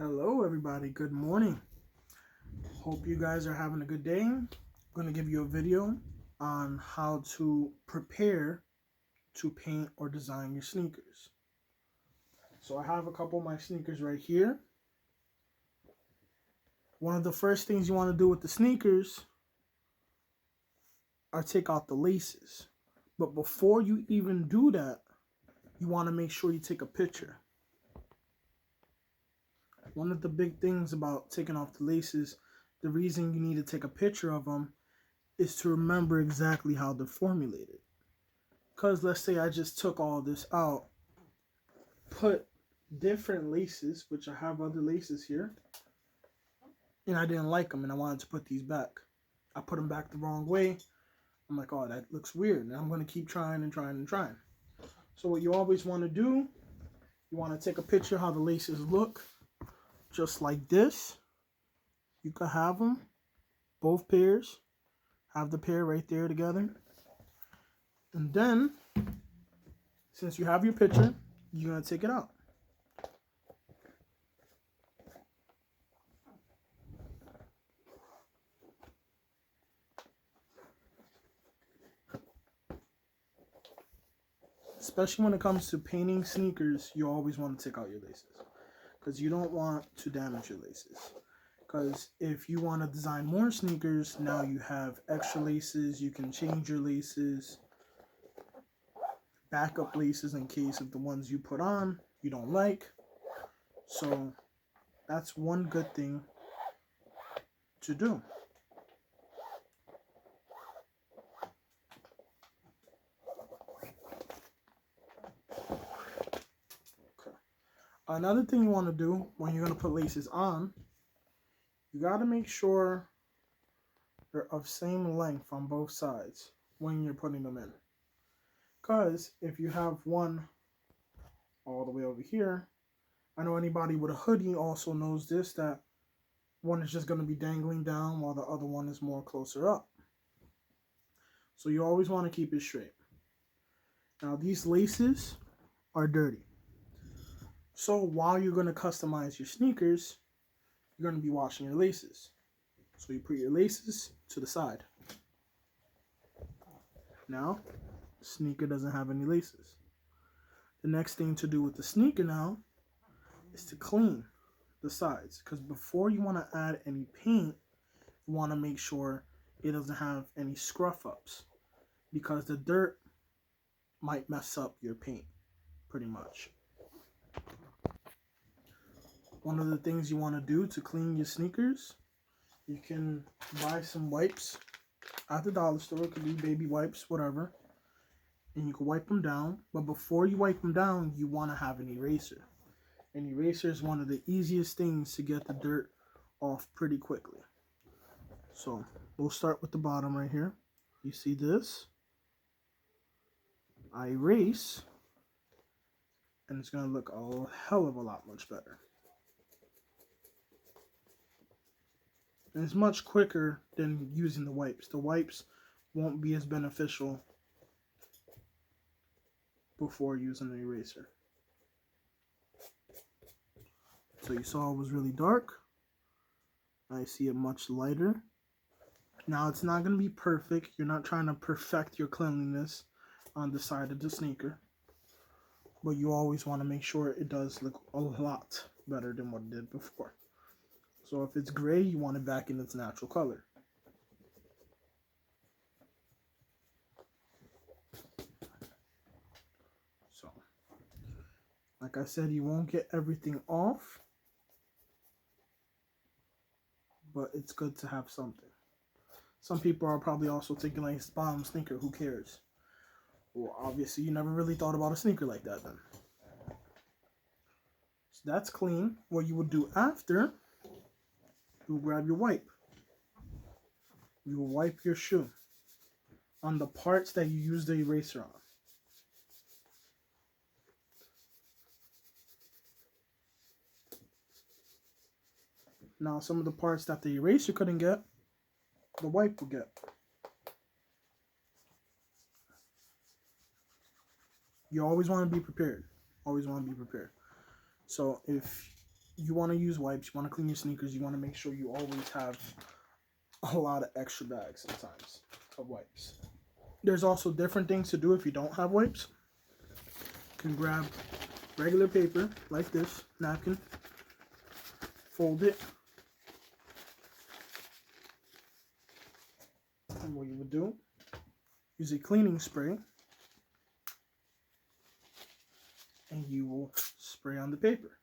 Hello, everybody. Good morning. Hope you guys are having a good day. I'm going to give you a video on how to prepare to paint or design your sneakers. So I have a couple of my sneakers right here. One of the first things you want to do with the sneakers are take out the laces. But before you even do that, you want to make sure you take a picture. One of the big things about taking off the laces, the reason you need to take a picture of them is to remember exactly how they're formulated. Because let's say I just took all this out, put different laces, which I have other laces here, and I didn't like them and I wanted to put these back. I put them back the wrong way. I'm like, oh, that looks weird. And I'm going to keep trying and trying and trying. So what you always want to do, you want to take a picture of how the laces look, just like this. You can have them, both pairs. Have the pair right there together. And then, since you have your picture, you're going to take it out. Especially when it comes to painting sneakers, you always want to take out your laces. Because you don't want to damage your laces. Because if you want to design more sneakers, now you have extra laces. You can change your laces. Backup laces in case of the ones you put on you don't like. So that's one good thing to do. Okay. Another thing you want to do when you're going to put laces on, you got to make sure they're of same length on both sides when you're putting them in. Because if you have one all the way over here, I know anybody with a hoodie also knows this, that one is just going to be dangling down while the other one is more closer up. So you always want to keep it straight. Now these laces are dirty. So while you're going to customize your sneakers, you're going to be washing your laces. So you put your laces to the side. Now, the sneaker doesn't have any laces. The next thing to do with the sneaker now is to clean the sides. Because before you want to add any paint, you want to make sure it doesn't have any scruff ups. Because the dirt might mess up your paint, pretty much. One of the things you want to do to clean your sneakers, you can buy some wipes at the dollar store. It could be baby wipes, whatever. And you can wipe them down. But before you wipe them down, you want to have an eraser. An eraser is one of the easiest things to get the dirt off pretty quickly. So we'll start with the bottom right here. You see this? I erase. And it's going to look a hell of a lot much better. And it's much quicker than using the wipes. The wipes won't be as beneficial before using the eraser. So you saw it was really dark. I see it much lighter. Now it's not going to be perfect. You're not trying to perfect your cleanliness on the side of the sneaker. But you always want to make sure it does look a lot better than what it did before. So if it's gray, you want it back in its natural color. So, like I said, you won't get everything off, but it's good to have something. Some people are probably also thinking like, it's bottom sneaker, who cares? Well, obviously you never really thought about a sneaker like that then. So that's clean. What you would do after, you grab your wipe. You will wipe your shoe on the parts that you use the eraser on. Now some of the parts that the eraser couldn't get, the wipe will get. You always want to be prepared. Always want to be prepared. So if you want to use wipes, you want to clean your sneakers, you want to make sure you always have a lot of extra bags sometimes of wipes. There's also different things to do if you don't have wipes. You can grab regular paper like this, napkin, fold it, and what you would do, use a cleaning spray, and you will spray on the paper.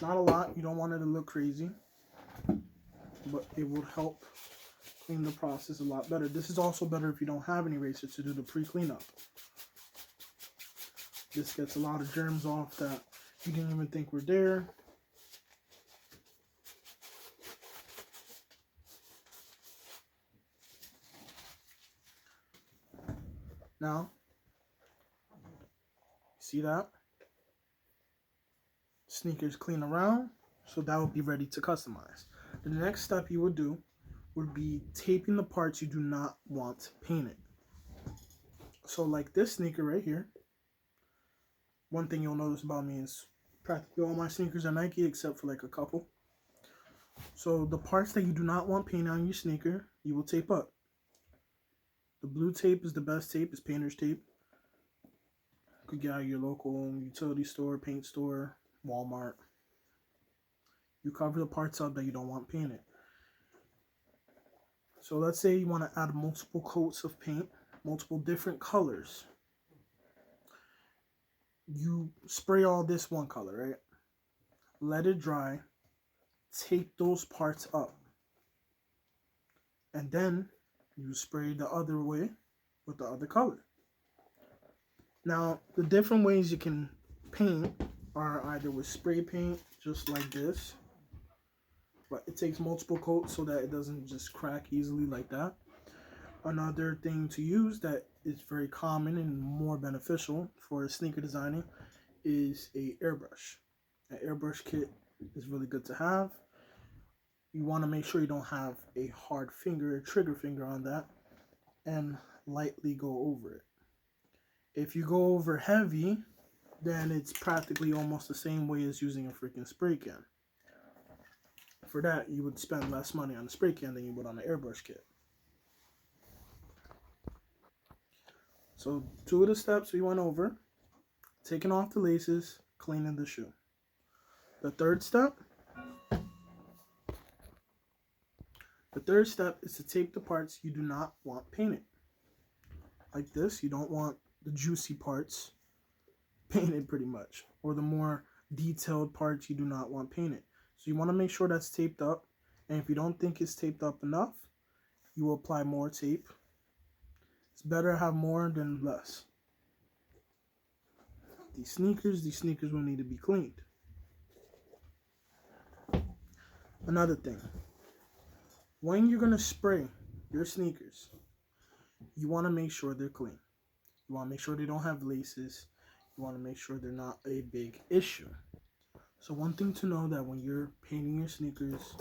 Not a lot, you don't want it to look crazy, but it will help clean the process a lot better. This is also better if you don't have any erasers to do the pre-cleanup. This gets a lot of germs off that you didn't even think were there. Now, see that? Sneakers clean around, so that will be ready to customize. The next step you would do would be taping the parts you do not want painted. So like this sneaker right here, one thing you'll notice about me is practically all my sneakers are Nike except for like a couple. So the parts that you do not want painted on your sneaker, you will tape up. The blue tape is the best tape, it's painter's tape. You could get out of your local utility store, paint store, Walmart. You cover the parts up that you don't want painted. So let's say you want to add multiple coats of paint, multiple different colors. You spray all this one color, right? Let it dry, tape those parts up. And then you spray the other way with the other color. Now, the different ways you can paint are either with spray paint, just like this. But it takes multiple coats so that it doesn't just crack easily like that. Another thing to use that is very common and more beneficial for sneaker designing is a airbrush. An airbrush kit is really good to have. You want to make sure you don't have a hard finger, a trigger finger on that, and lightly go over it. If you go over heavy, then it's practically almost the same way as using a freaking spray can. For that, you would spend less money on a spray can than you would on an airbrush kit. So 2 of the steps we went over: taking off the laces, cleaning the shoe. The third step is to tape the parts you do not want painted. Like this, you don't want the juicy parts painted pretty much, or the more detailed parts you do not want painted. So you want to make sure that's taped up, and if you don't think it's taped up enough, you will apply more tape. It's better to have more than less. These sneakers will need to be cleaned. Another thing, when you're going to spray your sneakers, you want to make sure they're clean. You want to make sure they don't have laces. You want to make sure they're not a big issue. So one thing to know that when you're painting your sneakers,